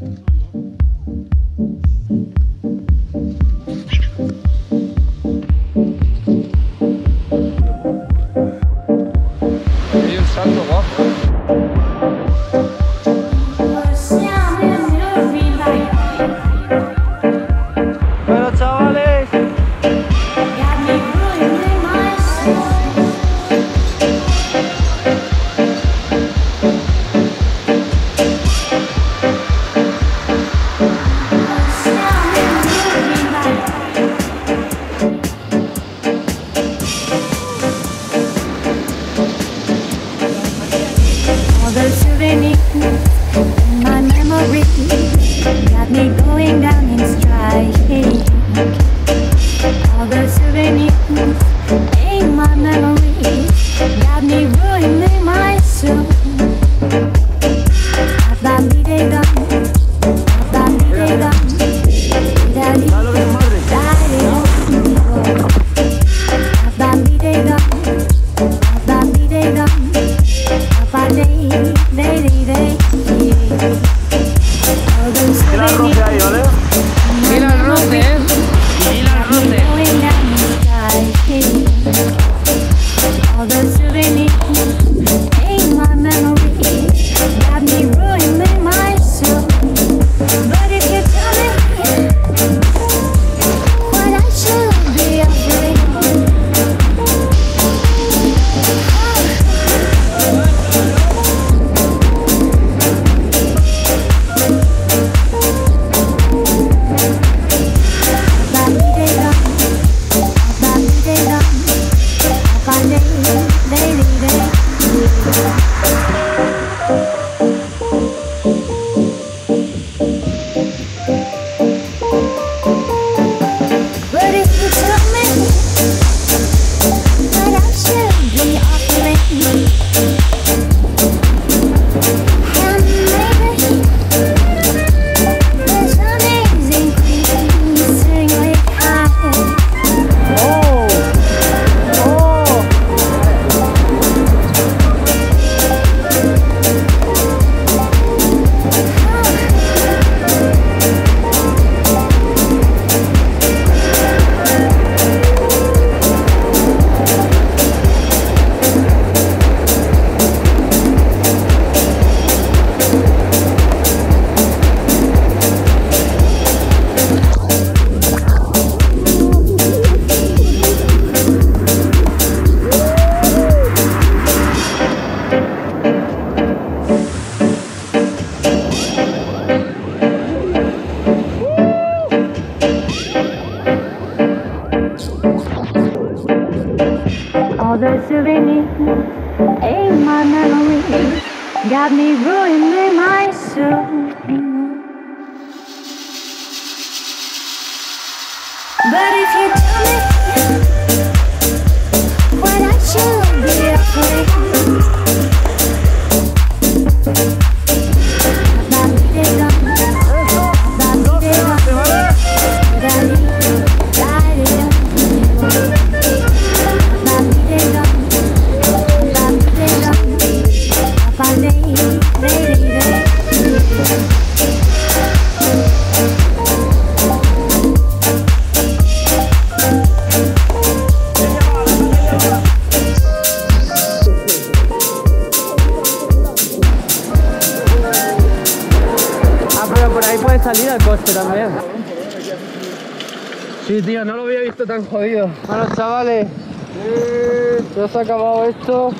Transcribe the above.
Hay un salto guapo. Bueno, chavales. All the souvenirs in my memory got me going down in stride. All the souvenirs in my memory got me ruining my soul. Mira el roce ahí, ¿vale? Mira el roce, ¿eh? Mira el roce. All the souvenirs in my memory got me ruining my soul. But if you tell me what I should be afraid all the souvenirs in my memory got me ruining my soul. But if you tell me what I should be afraid Por ahí puede salir el coche también. Sí, tío, no lo había visto tan jodido. Bueno, chavales, ya se ha acabado esto.